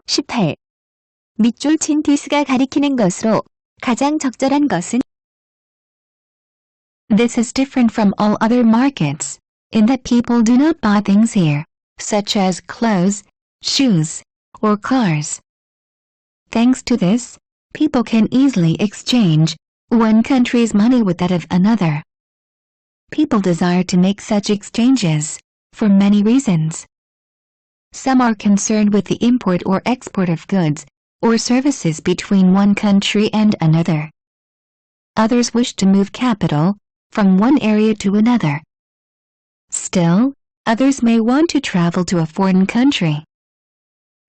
18. 밑줄 친 this가 가리키는 것으로 가장 적절한 것은 This is different from all other markets, in that people do not buy things here, such as clothes, shoes, or cars. Thanks to this, people can easily exchange one country's money with that of another. People desire to make such exchanges for many reasons. Some are concerned with the import or export of goods or services between one country and another. Others wish to move capital from one area to another. Still, others may want to travel to a foreign country.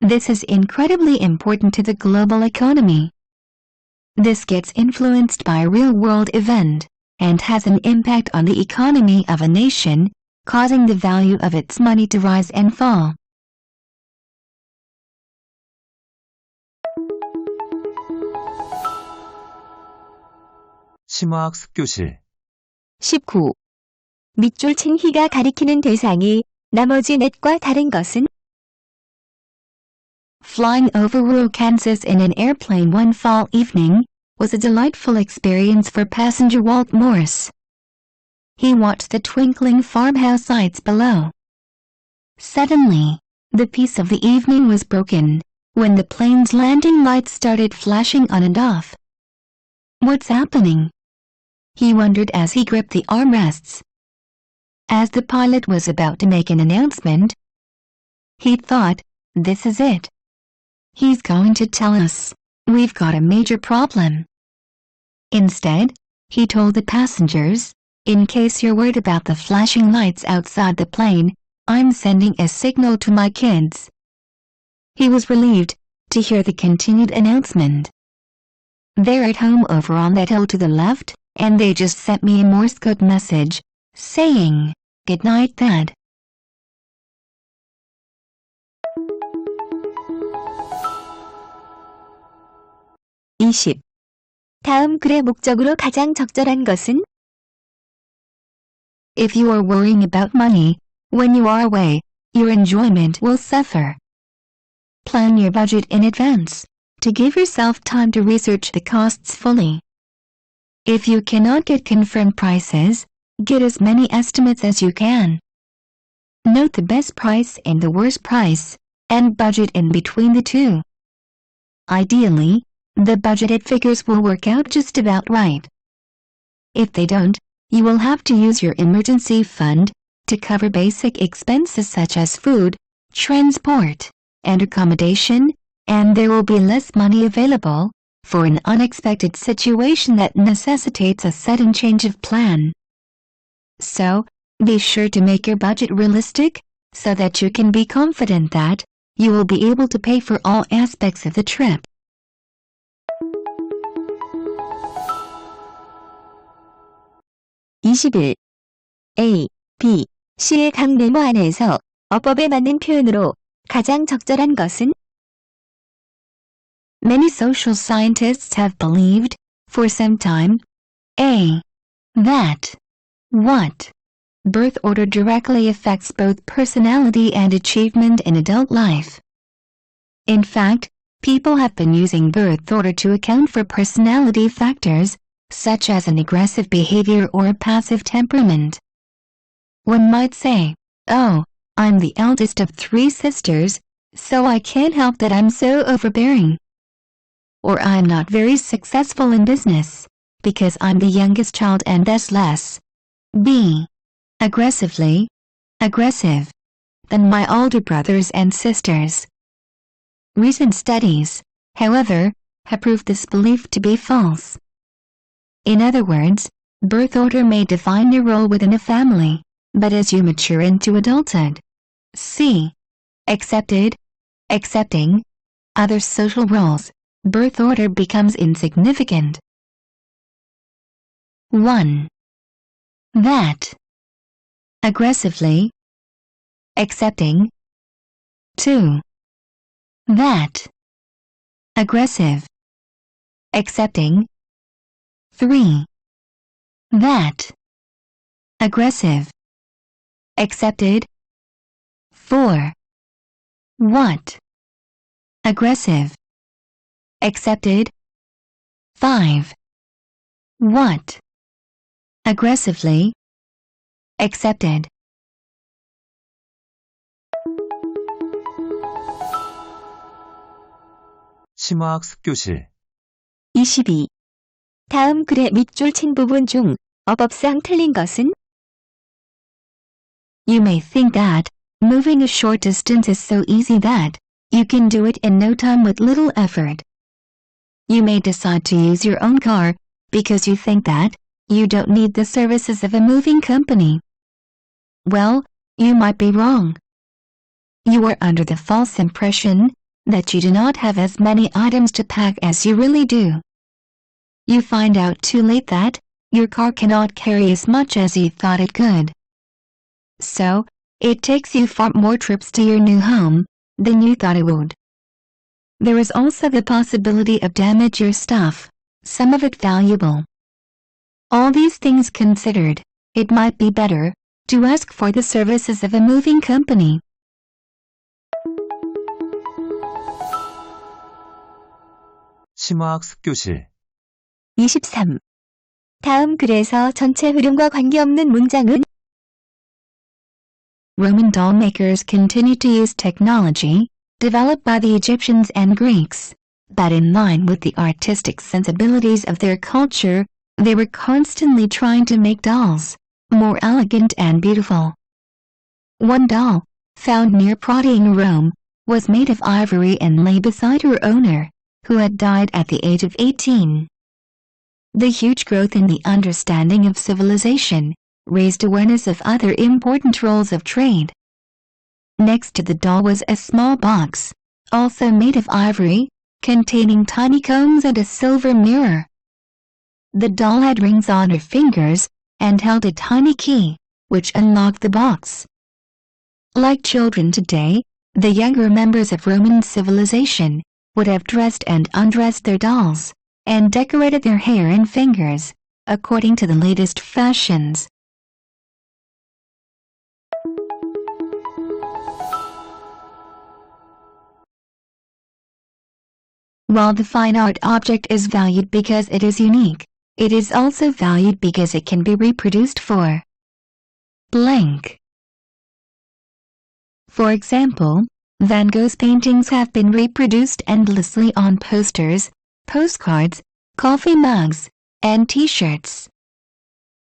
This is incredibly important to the global economy. This gets influenced by a real-world event and has an impact on the economy of a nation, causing the value of its money to rise and fall. 심화학 습교실 19. 밑줄 친 he가 가리키는 대상이 나머지 net과 다른 것은 Flying over rural Kansas in an airplane one fall evening was a delightful experience for passenger Walt Morris. He watched the twinkling farmhouse lights below. Suddenly, the peace of the evening was broken when the plane's landing lights started flashing on and off. What's happening? He wondered as he gripped the armrests. As the pilot was about to make an announcement, he thought, this is it. He's going to tell us, we've got a major problem. Instead, he told the passengers, in case you're worried about the flashing lights outside the plane, I'm sending a signal to my kids. He was relieved to hear the continued announcement. They're at home over on that hill to the left, and they just sent me a Morse code message, saying, Good night, Dad. 다음 글의 목적으로 가장 적절한 것은 If you are worrying about money, when you are away, your enjoyment will suffer. Plan your budget in advance, to give yourself time to research the costs fully. If you cannot get confirmed prices, get as many estimates as you can. Note the best price and the worst price, and budget in between the two. Ideally, the budgeted figures will work out just about right. If they don't, you will have to use your emergency fund to cover basic expenses such as food, transport, and accommodation, and there will be less money available for an unexpected situation that necessitates a sudden change of plan. So, be sure to make your budget realistic, so that you can be confident that you will be able to pay for all aspects of the trip. A, B, C의 각 네모 안에서 어법에 맞는 표현으로 가장 적절한 것은 Many social scientists have believed, for some time, A. That what birth order directly affects both personality and achievement in adult life. In fact, people have been using birth order to account for personality factors, such as an aggressive behavior or a passive temperament. One might say, oh, I'm the eldest of 3 sisters, so I can't help that I'm so overbearing. Or I'm not very successful in business, because I'm the youngest child and thus less B. Aggressive than my older brothers and sisters. Recent studies, however, have proved this belief to be false. In other words, birth order may define your role within a family, but as you mature into adulthood, C. Accepting other social roles, birth order becomes insignificant. 1. That aggressively accepting. 2. That aggressive accepting. 3. That aggressive accepted. 4. What aggressive, accepted. 5. What? Aggressively, accepted. 심화학습교실 22. 다음 글의 밑줄 친 부분 중 어법상 틀린 것은? You may think that moving a short distance is so easy that you can do it in no time with little effort. You may decide to use your own car because you think that you don't need the services of a moving company. Well, you might be wrong. You are under the false impression that you do not have as many items to pack as you really do. You find out too late that your car cannot carry as much as you thought it could. So, it takes you far more trips to your new home than you thought it would. There is also the possibility of damage your stuff, some of it valuable. All these things considered, it might be better to ask for the services of a moving company. 심화학습교실 23. 다음 글에서 전체 흐름과 관계없는 문장은? Roman doll makers continued to use technology developed by the Egyptians and Greeks, but in line with the artistic sensibilities of their culture, they were constantly trying to make dolls more elegant and beautiful. One doll, found near Prati in Rome, was made of ivory and lay beside her owner, who had died at the age of 18. The huge growth in the understanding of civilization raised awareness of other important roles of trade. Next to the doll was a small box, also made of ivory, containing tiny combs and a silver mirror. The doll had rings on her fingers and held a tiny key, which unlocked the box. Like children today, the younger members of Roman civilization would have dressed and undressed their dolls, and decorated their hair and fingers, according to the latest fashions. While the fine art object is valued because it is unique, it is also valued because it can be reproduced for blank. For example, Van Gogh's paintings have been reproduced endlessly on posters, postcards, coffee mugs, and t-shirts.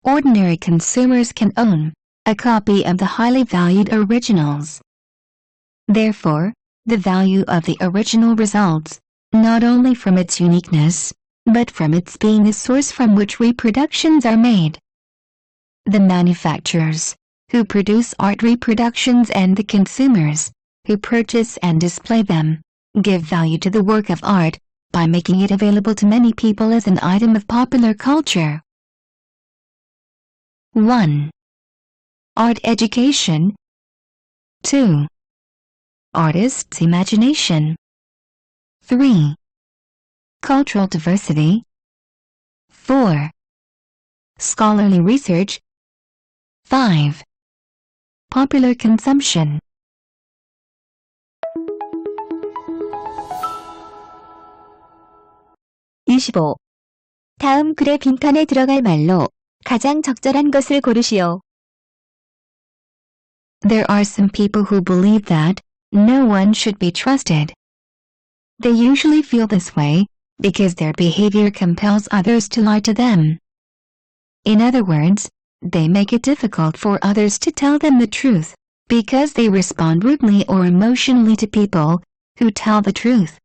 Ordinary consumers can own a copy of the highly valued originals. Therefore, the value of the original results not only from its uniqueness, but from its being the source from which reproductions are made. The manufacturers, who produce art reproductions, and the consumers, who purchase and display them, give value to the work of art by making it available to many people as an item of popular culture. 1. Art education. 2. Artist's imagination. 3. Cultural diversity. 4. Scholarly research. 5. Popular consumption. (25) 다음 글의 빈칸에 들어갈 말로 가장 적절한 것을 고르시오. There are some people who believe that no one should be trusted. They usually feel this way because their behavior compels others to lie to them. In other words, they make it difficult for others to tell them the truth because they respond rudely or emotionally to people who tell the truth.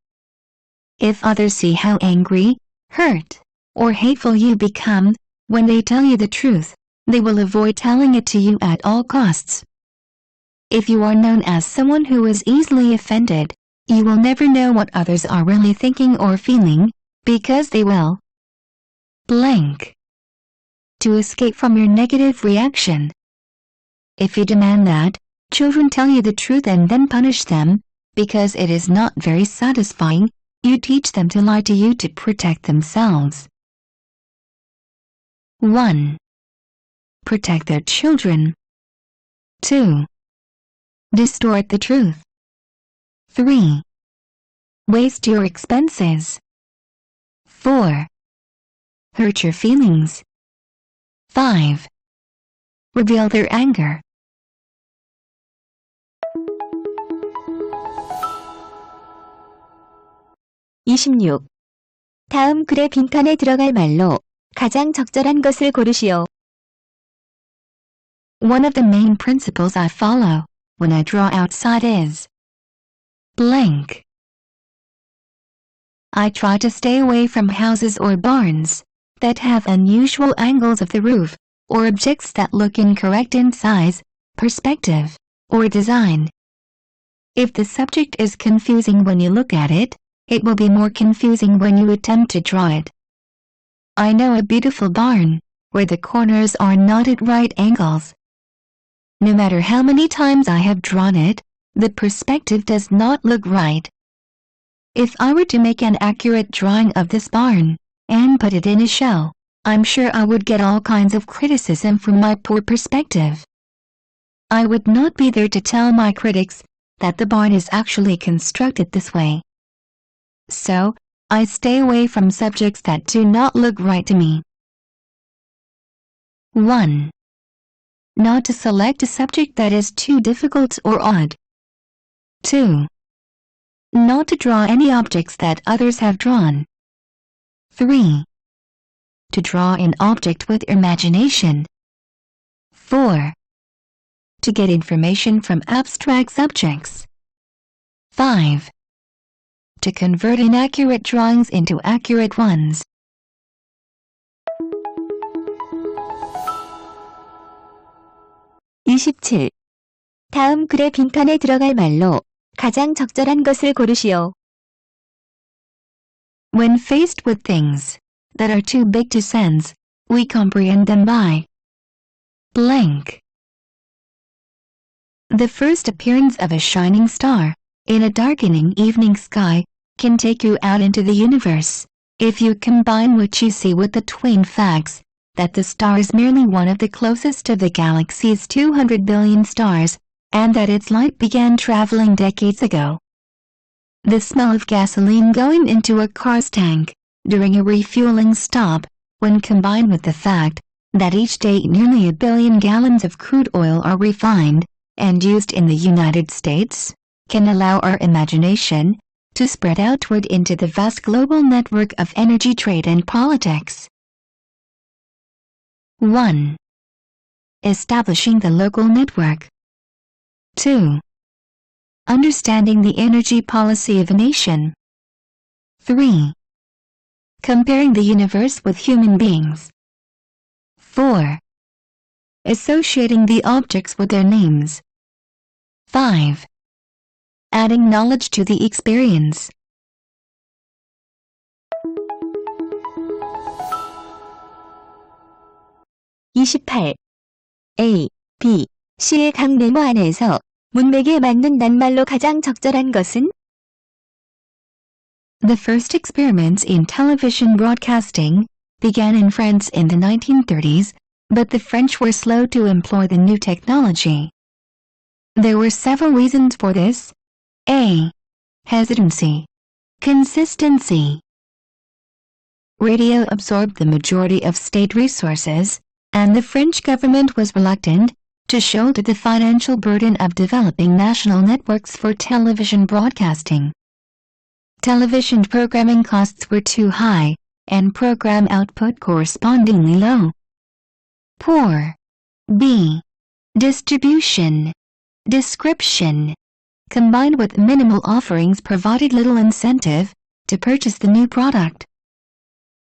If others see how angry, hurt, or hateful you become when they tell you the truth, they will avoid telling it to you at all costs. If you are known as someone who is easily offended, you will never know what others are really thinking or feeling, because they will blank. To escape from your negative reaction. If you demand that children tell you the truth and then punish them, because it is not very satisfying, you teach them to lie to you to protect themselves. 1. Protect their children. 2. Distort the truth. 3. Waste your expenses. 4. Hurt your feelings. 5. Reveal their anger. (26) 다음 글의 빈칸에 들어갈 말로 가장 적절한 것을 고르시오. One of the main principles I follow when I draw outside is blank. I try to stay away from houses or barns that have unusual angles of the roof, or objects that look incorrect in size, perspective, or design. If the subject is confusing when you look at it, it will be more confusing when you attempt to draw it. I know a beautiful barn, where the corners are not at right angles. No matter how many times I have drawn it, the perspective does not look right. If I were to make an accurate drawing of this barn, and put it in a show, I'm sure I would get all kinds of criticism for my poor perspective. I would not be there to tell my critics that the barn is actually constructed this way. So, I stay away from subjects that do not look right to me. 1. Not to select a subject that is too difficult or odd. 2. Not to draw any objects that others have drawn. 3. To draw an object with imagination. 4. To get information from abstract subjects. 5. To convert inaccurate drawings into accurate ones. (27) 다음 글의 빈칸에 들어갈 말로 가장 적절한 것을 고르시오. When faced with things that are too big to sense, we comprehend them by blank. The first appearance of a shining star in a darkening evening sky can take you out into the universe, if you combine what you see with the twin facts that the star is merely one of the closest of the galaxy's 200 billion stars, and that its light began traveling decades ago. The smell of gasoline going into a car's tank during a refueling stop, when combined with the fact that each day nearly 1 billion gallons of crude oil are refined and used in the United States, can allow our imagination to spread outward into the vast global network of energy trade and politics. 1. Establishing the local network. 2. Understanding the energy policy of a nation. 3. Comparing the universe with human beings. 4. Associating the objects with their names. 5. Adding knowledge to the experience. (28) A, B, C의 각 네모 안에서 문맥에 맞는 낱말로 가장 적절한 것은? The first experiments in television broadcasting began in France in the 1930s, but the French were slow to employ the new technology. There were several reasons for this. A. Hesitancy. Consistency. Radio absorbed the majority of state resources, and the French government was reluctant to shoulder the financial burden of developing national networks for television broadcasting. Television programming costs were too high, and program output correspondingly low. Poor. B. Distribution. Description. Combined with minimal offerings provided little incentive to purchase the new product.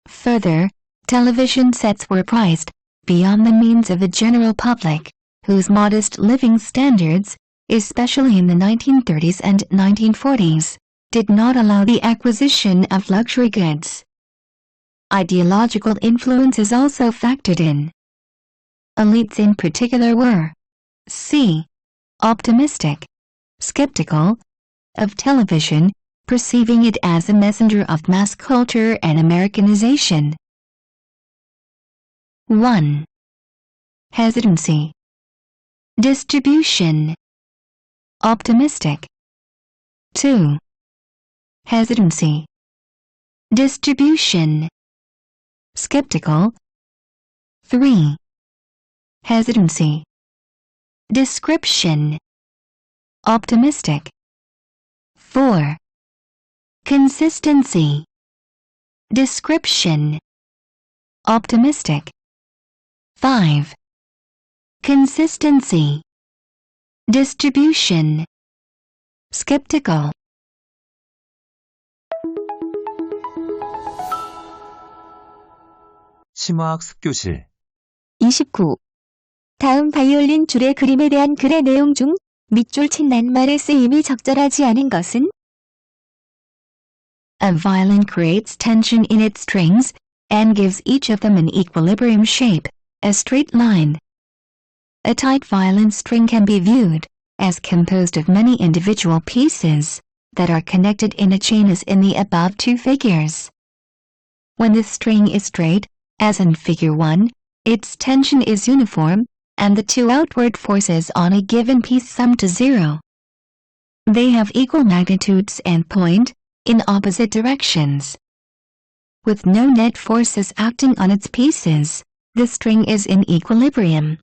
Further, television sets were priced beyond the means of the general public, whose modest living standards, especially in the 1930s and 1940s, did not allow the acquisition of luxury goods. Ideological influences also factored in. Elites in particular were c. optimistic, skeptical of television, perceiving it as a messenger of mass culture and Americanization. 1. Hesitancy. Distribution. Optimistic. 2. hesitancy, distribution, skeptical. 3. Hesitancy, description, optimistic. 4. Consistency, description, optimistic. 5. Consistency, distribution, skeptical. 심화학 습교실. 29. 다음 바이올린 줄의 그림에 대한 글의 내용 중 밑줄 친 낱말의 쓰임이 적절하지 않은 것은? A violin creates tension in its strings and gives each of them an equilibrium shape, a straight line. A tight violin string can be viewed as composed of many individual pieces that are connected in a chain as in the above two figures. When the string is straight, as in figure 1, its tension is uniform, and the two outward forces on a given piece sum to 0. They have equal magnitudes and point in opposite directions. With no net forces acting on its pieces, the string is in equilibrium.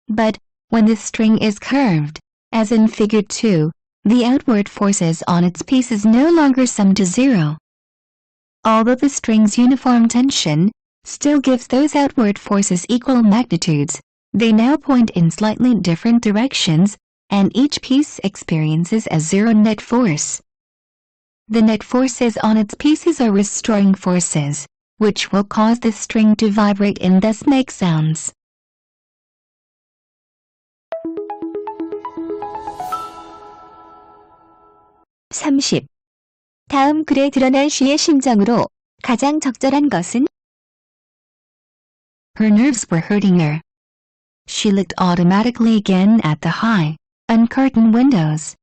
But, when the string is curved, as in figure 2, the outward forces on its pieces no longer sum to 0. Although the string's uniform tension still gives those outward forces equal magnitudes, they now point in slightly different directions, and each piece experiences a 0 net force. The net forces on its pieces are restoring forces, which will cause the string to vibrate and thus make sounds. (30) 다음 글에 드러난 she의 심정으로 가장 적절한 것은? Her nerves were hurting her. She looked automatically again at the high, uncurtained windows.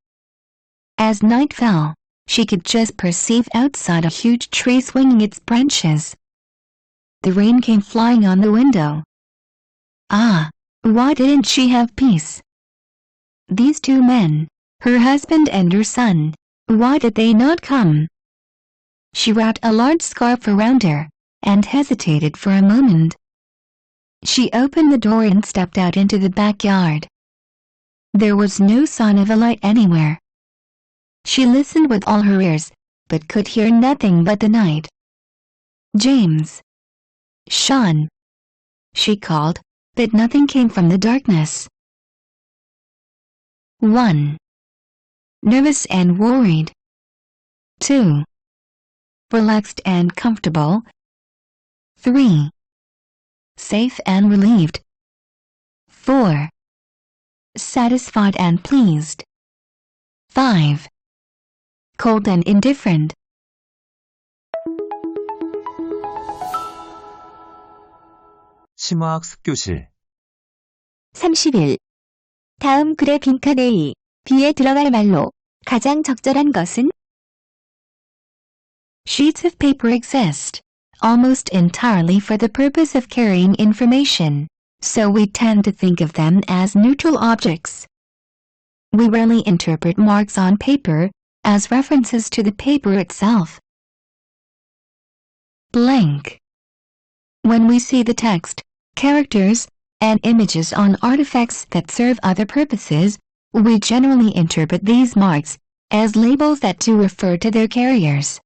As night fell, she could just perceive outside a huge tree swinging its branches. The rain came flying on the window. Ah, why didn't she have peace? These two men, her husband and her son, why did they not come? She wrapped a large scarf around her, and hesitated for a moment. She opened the door and stepped out into the backyard. There was no sign of a light anywhere. She listened with all her ears, but could hear nothing but the night. James. Sean. She called, but nothing came from the darkness. 1. Nervous and worried. 2. Relaxed and comfortable. 3. Safe and relieved. 4. Satisfied and pleased. 5. Cold and indifferent. 심화학 습교실. 31. 다음 글의 빈칸 A, B에 들어갈 말로 가장 적절한 것은? Sheets of paper exist, almost entirely for the purpose of carrying information, so we tend to think of them as neutral objects. We rarely interpret marks on paper as references to the paper itself. Blank. When we see the text, characters, and images on artifacts that serve other purposes, we generally interpret these marks as labels that do refer to their carriers.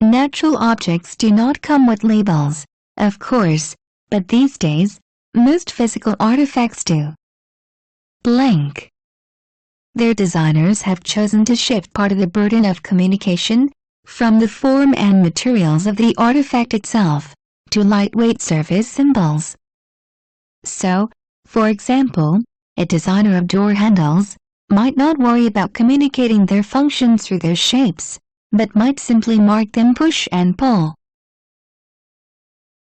Natural objects do not come with labels, of course, but these days, most physical artifacts do. Blank. Their designers have chosen to shift part of the burden of communication from the form and materials of the artifact itself to lightweight surface symbols. So, for example, a designer of door handles might not worry about communicating their function through their shapes, but might simply mark them push and pull.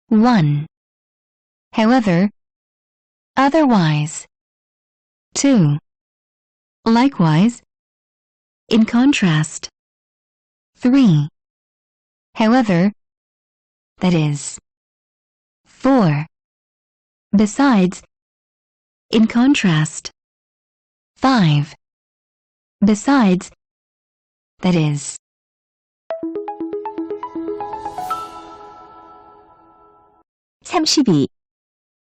1. However. Otherwise. 2. Likewise. In contrast. 3. However. That is. 4. Besides. In contrast. 5. Besides. That is. 32.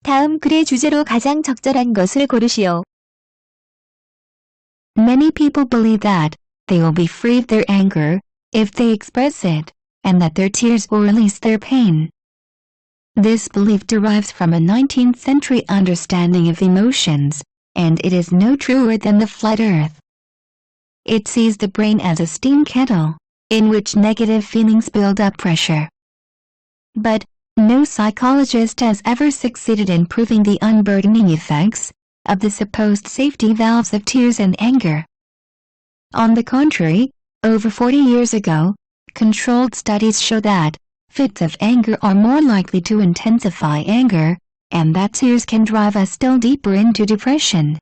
다음 글의 주제로 가장 적절한 것을 고르시오. Many people believe that they will be free of their anger if they express it, and that their tears will release their pain. This belief derives from a 19th century understanding of emotions, and it is no truer than the flat earth. It sees the brain as a steam kettle, in which negative feelings build up pressure. But no psychologist has ever succeeded in proving the unburdening effects of the supposed safety valves of tears and anger. On the contrary, over 40 years ago, controlled studies show that fits of anger are more likely to intensify anger, and that tears can drive us still deeper into depression.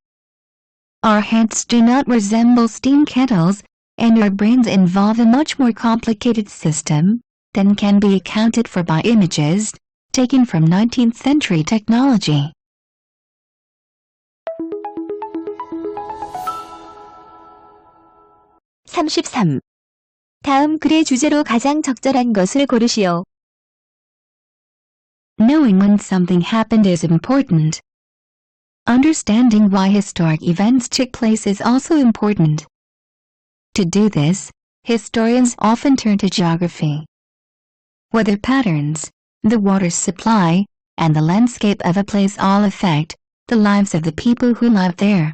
Our heads do not resemble steam kettles, and our brains involve a much more complicated system than can be accounted for by images taken from 19th century technology. 33. 다음 글의 주제로 가장 적절한 것을 고르시오. Knowing when something happened is important. Understanding why historic events took place is also important. To do this, historians often turn to geography. Weather patterns, the water supply, and the landscape of a place all affect the lives of the people who live there.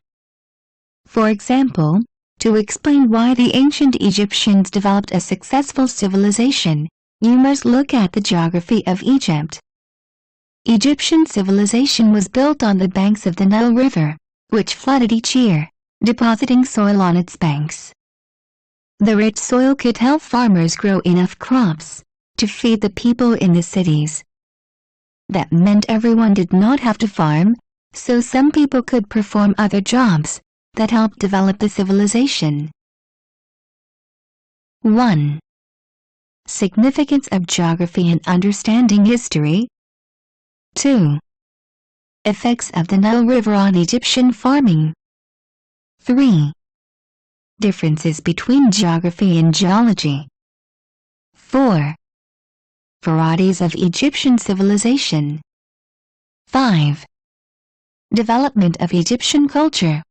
For example, to explain why the ancient Egyptians developed a successful civilization, you must look at the geography of Egypt. Egyptian civilization was built on the banks of the Nile River, which flooded each year, depositing soil on its banks. The rich soil could help farmers grow enough crops to feed the people in the cities. That meant everyone did not have to farm, so some people could perform other jobs that helped develop the civilization. 1. Significance of geography in understanding history. 2. Effects of the Nile River on Egyptian farming. 3. Differences between geography and geology. 4. Varieties of Egyptian civilization. 5. Development of Egyptian culture.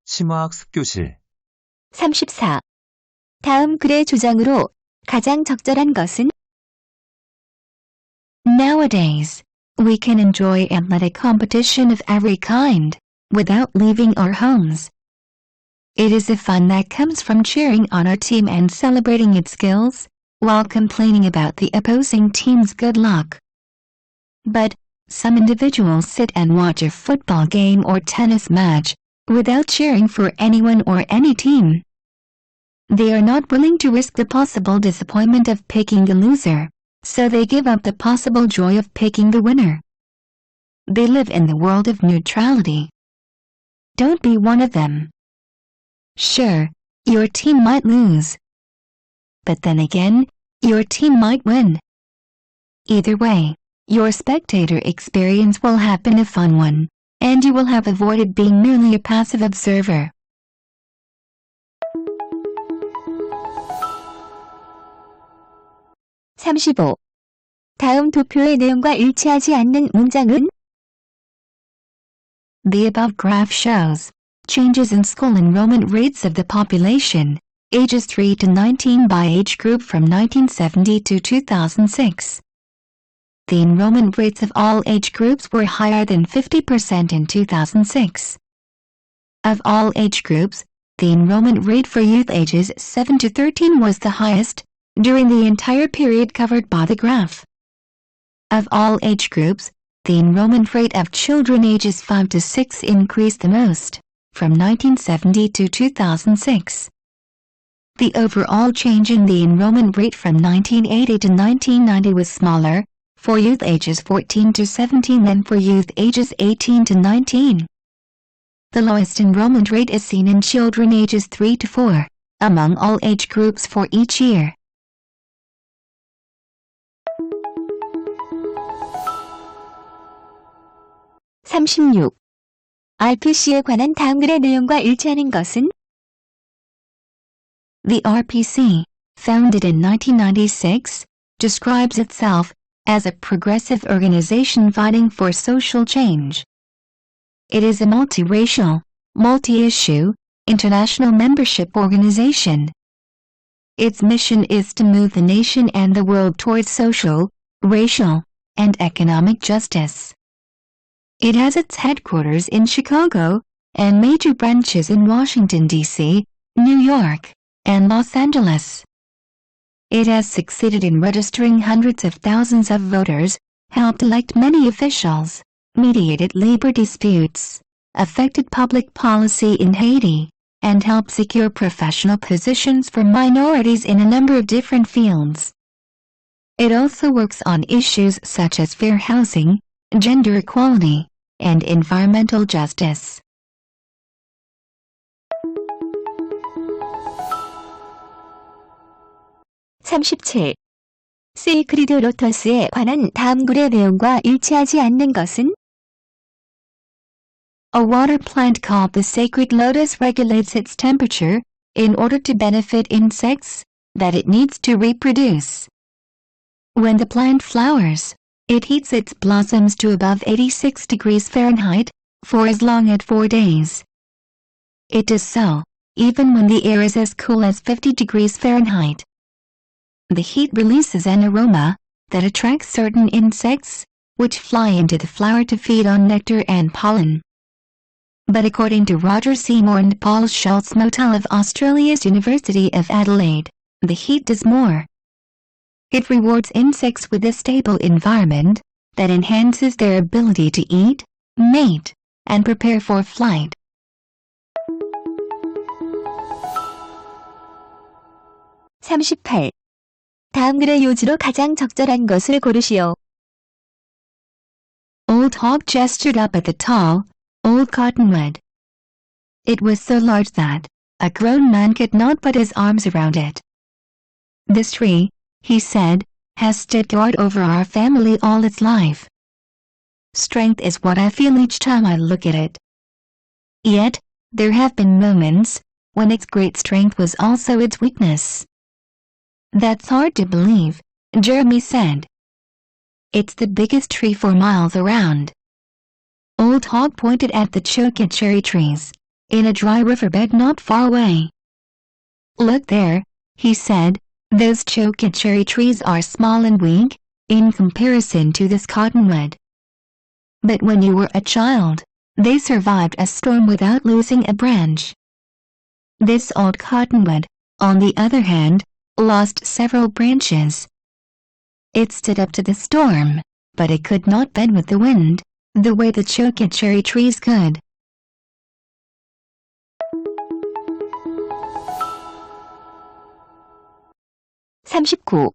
심화학 습교실 34. 다음 글의 조장으로 가장 적절한 것은? Nowadays, we can enjoy athletic competition of every kind, without leaving our homes. It is the fun that comes from cheering on our team and celebrating its skills, while complaining about the opposing team's good luck. But some individuals sit and watch a football game or tennis match, without cheering for anyone or any team. They are not willing to risk the possible disappointment of picking the loser, so they give up the possible joy of picking the winner. They live in the world of neutrality. Don't be one of them. Sure, your team might lose. But then again, your team might win. Either way, your spectator experience will have been a fun one, and you will have avoided being merely a passive observer. 35. 다음 도표의 내용과 일치하지 않는 문장은? The above graph shows changes in school enrollment rates of the population, ages 3 to 19 by age group from 1970 to 2006. The enrollment rates of all age groups were higher than 50% in 2006. Of all age groups, the enrollment rate for youth ages 7 to 13 was the highest during the entire period covered by the graph. Of all age groups, the enrollment rate of children ages 5 to 6 increased the most, from 1970 to 2006. The overall change in the enrollment rate from 1980 to 1990 was smaller, for youth ages 14 to 17 than for youth ages 18 to 19. The lowest enrollment rate is seen in children ages 3 to 4, among all age groups for each year. 36. RPC에 관한 다음 글의 내용과 일치하는 것은? The RPC, founded in 1996, describes itself as a progressive organization fighting for social change. It is a multiracial, multi-issue, international membership organization. Its mission is to move the nation and the world towards social, racial, and economic justice. It has its headquarters in Chicago, and major branches in Washington, D.C., New York, and Los Angeles. It has succeeded in registering hundreds of thousands of voters, helped elect many officials, mediated labor disputes, affected public policy in Haiti, and helped secure professional positions for minorities in a number of different fields. It also works on issues such as fair housing, gender equality, and environmental justice. (37) 세이크리드 로터스에 관한 다음 글의 내용과 일치하지 않는 것은? A water plant called the sacred lotus regulates its temperature in order to benefit insects that it needs to reproduce. When the plant flowers, it heats its blossoms to above 86 degrees Fahrenheit for as long as 4 days. It does so, even when the air is as cool as 50 degrees Fahrenheit. The heat releases an aroma that attracts certain insects, which fly into the flower to feed on nectar and pollen. But according to Roger Seymour and Paul Schultz-Motel of Australia's University of Adelaide, the heat does more. It rewards insects with a stable environment that enhances their ability to eat, mate, and prepare for flight. (38) 다음 글의 요지로 가장 적절한 것을 고르시오. Old Hog gestured up at the tall, old cottonwood. It was so large that a grown man could not put his arms around it. This tree, he said, has stood guard over our family all its life. Strength is what I feel each time I look at it. Yet, there have been moments when its great strength was also its weakness. That's hard to believe, Jeremy said. It's the biggest tree for miles around. Old Hog pointed at the choke cherry trees, in a dry riverbed not far away. Look there, he said, those choke cherry trees are small and weak, in comparison to this cottonwood. But when you were a child, they survived a storm without losing a branch. This old cottonwood, on the other hand, lost several branches. It stood up to the storm, but it could not bend with the wind, the way the choke cherry trees could. (39)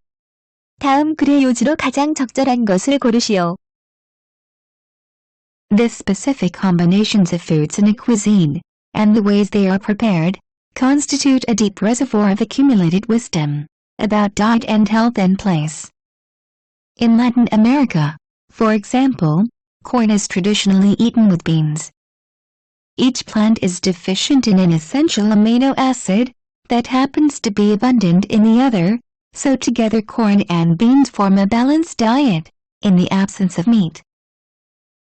다음 글의 요지로 가장 적절한 것을 고르시오. The specific combinations of foods in a cuisine, and the ways they are prepared, constitute a deep reservoir of accumulated wisdom about diet and health and place. In Latin America, for example, corn is traditionally eaten with beans. Each plant is deficient in an essential amino acid that happens to be abundant in the other, so together corn and beans form a balanced diet, in the absence of meat.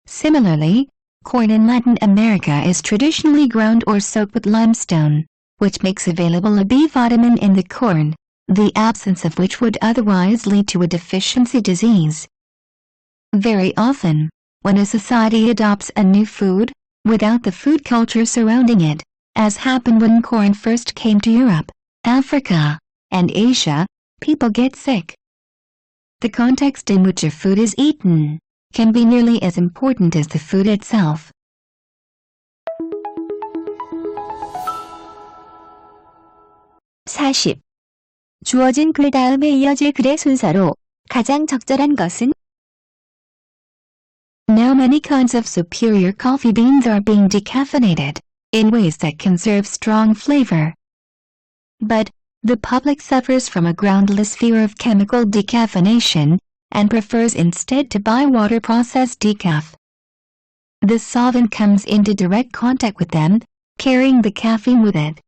Similarly, corn in Latin America is traditionally ground or soaked with limestone, which makes available a B vitamin in the corn, the absence of which would otherwise lead to a deficiency disease. Very often, when a society adopts a new food, without the food culture surrounding it, as happened when corn first came to Europe, Africa, and Asia, people get sick. The context in which a food is eaten can be nearly as important as the food itself. (40) 주어진 글 다음에 이어질 글의 순서로 가장 적절한 것은? Now many kinds of superior coffee beans are being decaffeinated, in ways that conserve strong flavor. But, the public suffers from a groundless fear of chemical decaffeination, and prefers instead to buy water-processed decaf. The solvent comes into direct contact with them, carrying the caffeine with it.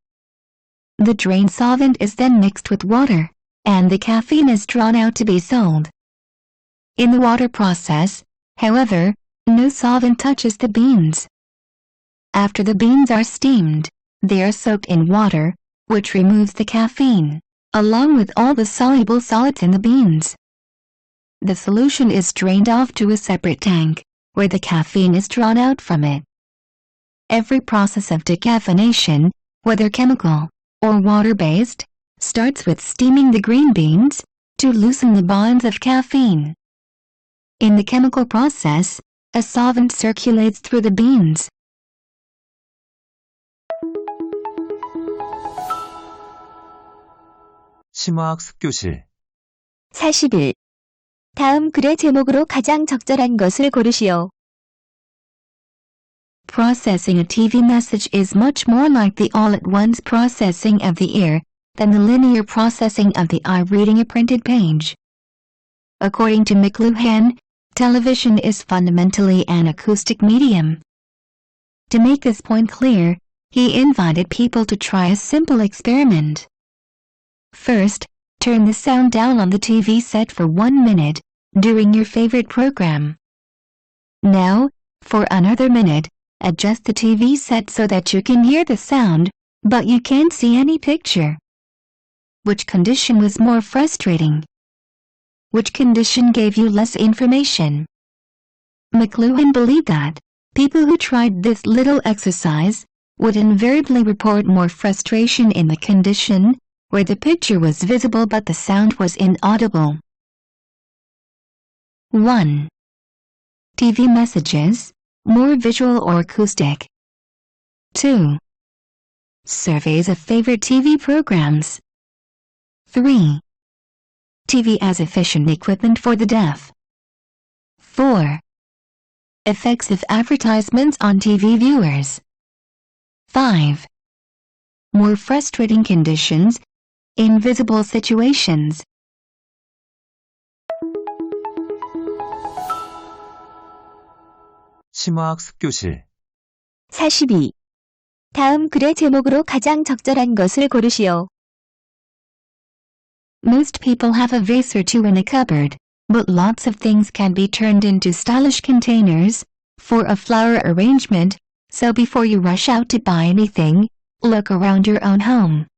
The drained solvent is then mixed with water, and the caffeine is drawn out to be sold. In the water process, however, no solvent touches the beans. After the beans are steamed, they are soaked in water, which removes the caffeine, along with all the soluble solids in the beans. The solution is drained off to a separate tank, where the caffeine is drawn out from it. Every process of decaffeination, whether chemical or water-based, starts with steaming the green beans to loosen the bonds of caffeine. In the chemical process, a solvent circulates through the beans. 심화학 습교실 41. 다음 글의 제목으로 가장 적절한 것을 고르시오. Processing a TV message is much more like the all-at-once processing of the ear than the linear processing of the eye reading a printed page. According to McLuhan, television is fundamentally an acoustic medium. To make this point clear, he invited people to try a simple experiment. First, turn the sound down on the TV set for 1 minute during your favorite program. Now, for another minute, adjust the TV set so that you can hear the sound, but you can't see any picture. Which condition was more frustrating? Which condition gave you less information? McLuhan believed that people who tried this little exercise would invariably report more frustration in the condition where the picture was visible but the sound was inaudible. 1. TV messages, more visual or acoustic. 2. Surveys of favorite TV programs. 3. TV as efficient equipment for the deaf. 4. Effects of advertisements on TV viewers. 5. More frustrating conditions, invisible situations. 심화학 습교실 42. 다음 글의 제목으로 가장 적절한 것을 고르시오. Most people have a vase or two in a cupboard, but lots of things can be turned into stylish containers for a flower arrangement, so before you rush out to buy anything, look around your own home.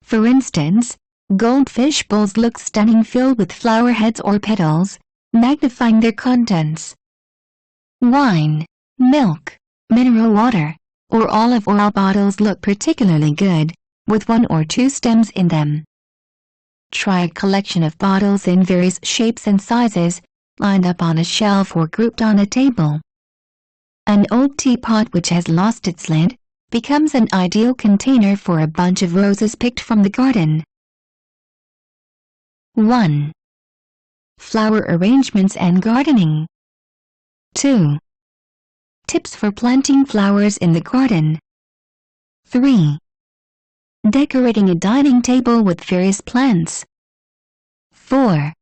For instance, goldfish bowls look stunning filled with flower heads or petals, magnifying their contents. Wine, milk, mineral water, or olive oil bottles look particularly good, with 1 or 2 stems in them. Try a collection of bottles in various shapes and sizes, lined up on a shelf or grouped on a table. An old teapot which has lost its lid becomes an ideal container for a bunch of roses picked from the garden. 1. Flower arrangements and gardening. 2. Tips for planting flowers in the garden. 3. Decorating a dining table with various plants. 4.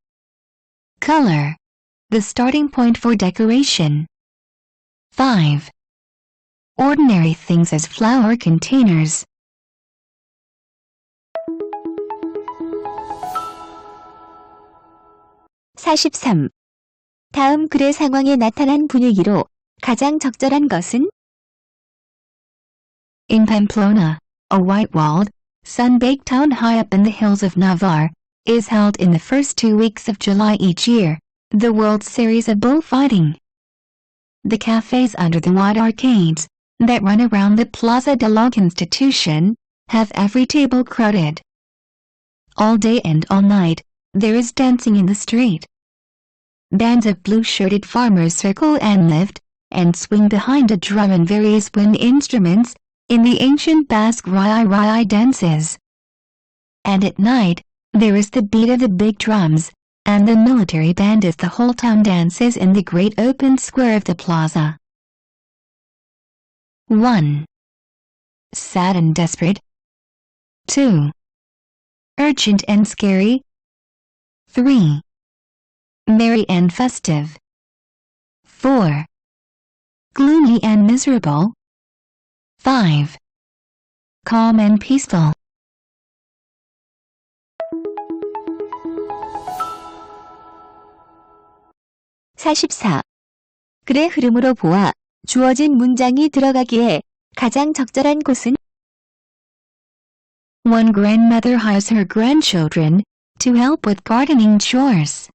Color. The starting point for decoration. 5. Ordinary things as flower containers. (43) 다음 글의 상황에 나타난 분위기로 가장 적절한 것은? In Pamplona, a white-walled, sun-baked town high up in the hills of Navarre, is held in the first 2 weeks of July each year, the World Series of bullfighting. The cafes under the wide arcades that run around the Plaza de la Constitution have every table crowded. All day and all night, there is dancing in the street. Bands of blue-shirted farmers circle and lift and swing behind a drum and various wind instruments in the ancient Basque rai dances. And at night, there is the beat of the big drums, and the military band as the whole town dances in the great open square of the plaza. 1. Sad and desperate. 2. Urgent and scary. 3. Merry and festive. 4. Gloomy and miserable. 5. Calm and peaceful. 44. 글의 흐름으로 보아 주어진 문장이 들어가기에 가장 적절한 곳은 One grandmother hires her grandchildren to help with gardening chores.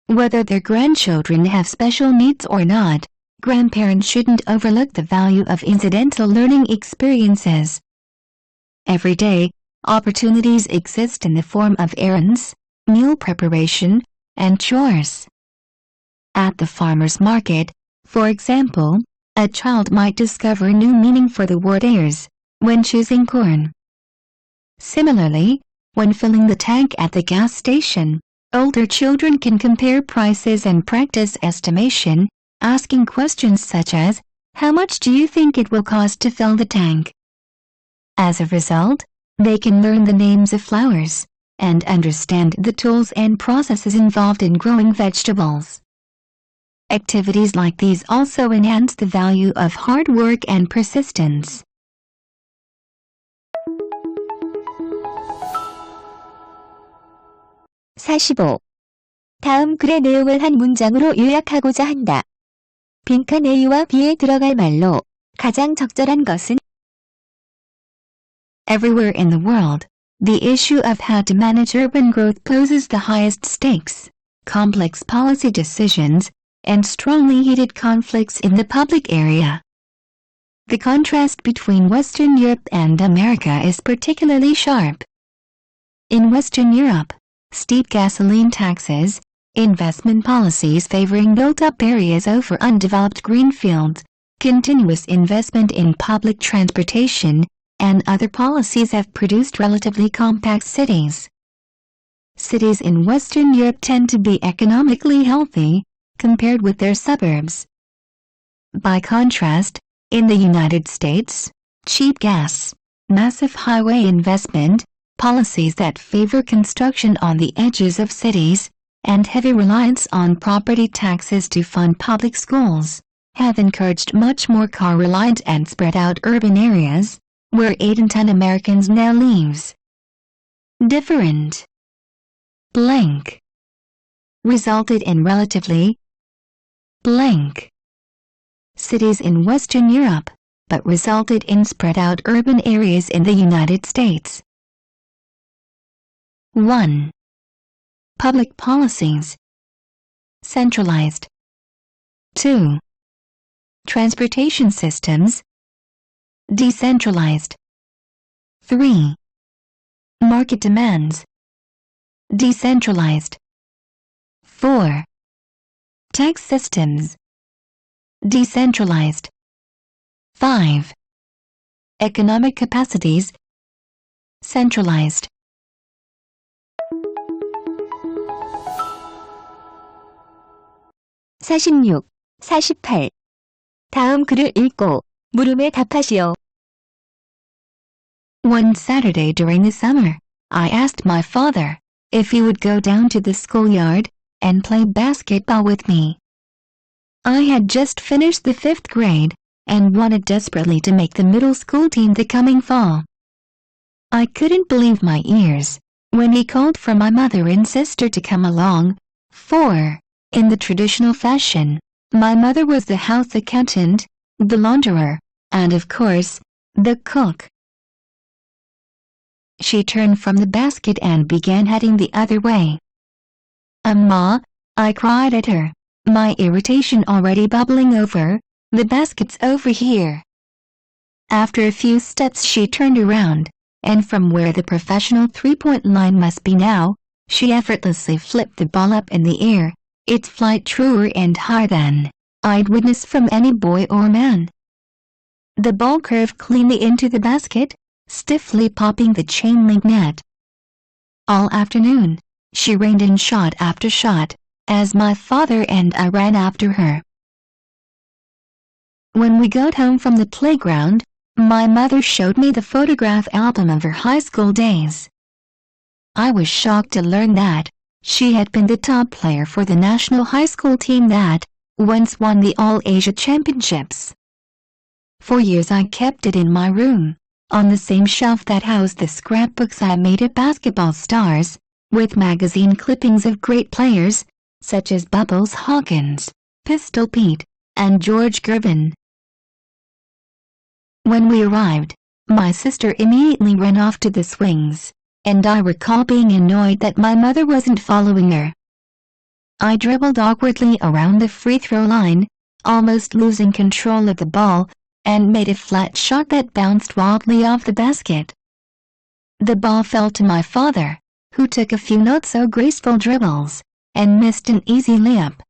Whether their grandchildren have special needs or not, grandparents shouldn't overlook the value of incidental learning experiences. Every day, opportunities exist in the form of errands, meal preparation, and chores. At the farmer's market, for example, a child might discover new meaning for the word ears when choosing corn. Similarly, when filling the tank at the gas station, older children can compare prices and practice estimation, asking questions such as, "How much do you think it will cost to fill the tank?" As a result, they can learn the names of flowers and understand the tools and processes involved in growing vegetables. Activities like these also enhance the value of hard work and persistence. 45. 다음 글의 내용을 한 문장으로 요약하고자 한다. 빈칸 A와 B에 들어갈 말로 가장 적절한 것은 Everywhere in the world, the issue of how to manage urban growth poses the highest stakes, complex policy decisions, and strongly heated conflicts in the public area. The contrast between Western Europe and America is particularly sharp. In Western Europe, steep gasoline taxes, investment policies favoring built-up areas over undeveloped greenfields, continuous investment in public transportation, and other policies have produced relatively compact cities. Cities in Western Europe tend to be economically healthy, compared with their suburbs. By contrast, in the United States, cheap gas, massive highway investment, policies that favor construction on the edges of cities, and heavy reliance on property taxes to fund public schools, have encouraged much more car-reliant and spread-out urban areas, where 8 in 10 Americans now lives. Different blank resulted in relatively blank cities in Western Europe, but resulted in spread-out urban areas in the United States. 1. Public policies. Centralized. 2. Transportation systems. Decentralized. 3. Market demands. Decentralized. 4. Tax systems. Decentralized. 5. Economic capacities. Centralized. 46, 48. 다음 글을 읽고 물음에 답하시오. One Saturday during the summer, I asked my father if he would go down to the schoolyard and play basketball with me. I had just finished the 5th grade and wanted desperately to make the middle school team the coming fall. I couldn't believe my ears when he called for my mother and sister to come along, for, in the traditional fashion, my mother was the house accountant, the launderer, and of course, the cook. She turned from the basket and began heading the other way. "Ma," I cried at her, my irritation already bubbling over, "the basket's over here." After a few steps she turned around, and from where the professional three-point line must be now, she effortlessly flipped the ball up in the air, its flight truer and higher than I'd witnessed from any boy or man. The ball curved cleanly into the basket, stiffly popping the chain-link net. All afternoon, she rained in shot after shot, as my father and I ran after her. When we got home from the playground, my mother showed me the photograph album of her high school days. I was shocked to learn that she had been the top player for the national high school team that once won the All-Asia Championships. For years I kept it in my room, on the same shelf that housed the scrapbooks I made of basketball stars, with magazine clippings of great players, such as Bubbles Hawkins, Pistol Pete, and George Gervin. When we arrived, my sister immediately ran off to the swings, and I recall being annoyed that my mother wasn't following her. I dribbled awkwardly around the free throw line, almost losing control of the ball, and made a flat shot that bounced wildly off the basket. The ball fell to my father, who took a few not-so-graceful dribbles, and missed an easy layup.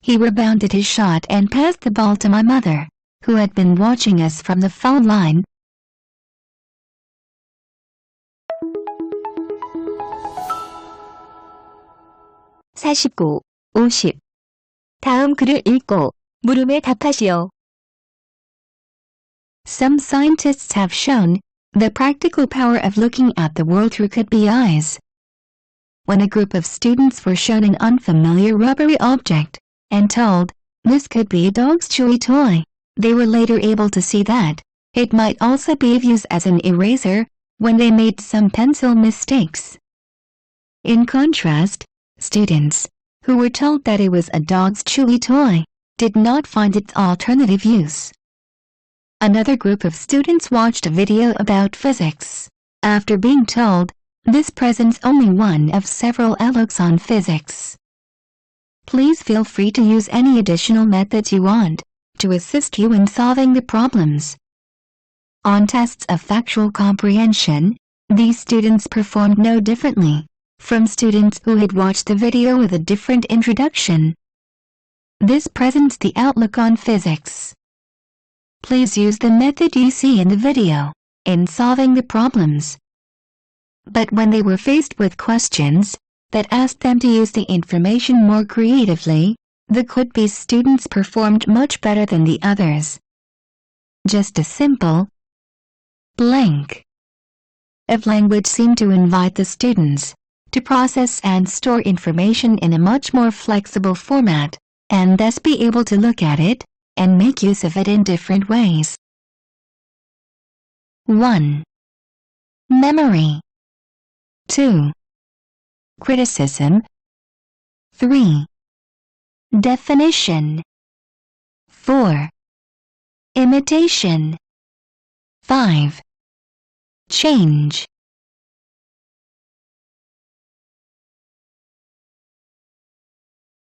He rebounded his shot and passed the ball to my mother, who had been watching us from the foul line. (49, 50) 다음 글을 읽고 물음에 답하시오. Some scientists have shown the practical power of looking at the world through could-be eyes. When a group of students were shown an unfamiliar rubbery object, and told, "This could be a dog's chewy toy," they were later able to see that it might also be of use as an eraser when they made some pencil mistakes. In contrast, students, who were told that it was a dog's chewy toy, did not find its alternative use. Another group of students watched a video about physics, after being told, "This presents only one of several outlooks on physics." Please feel free to use any additional methods you want to assist you in solving the problems. On tests of factual comprehension, these students performed no differently from students who had watched the video with a different introduction. This presents the outlook on physics. Please use the method you see in the video in solving the problems. But when they were faced with questions that asked them to use the information more creatively, the could-be students performed much better than the others. Just a simple blank of language seemed to invite the students to process and store information in a much more flexible format, and thus be able to look at it and make use of it in different ways. 1. Memory. 2. Criticism. 3. Definition. 4. Imitation. 5. Change.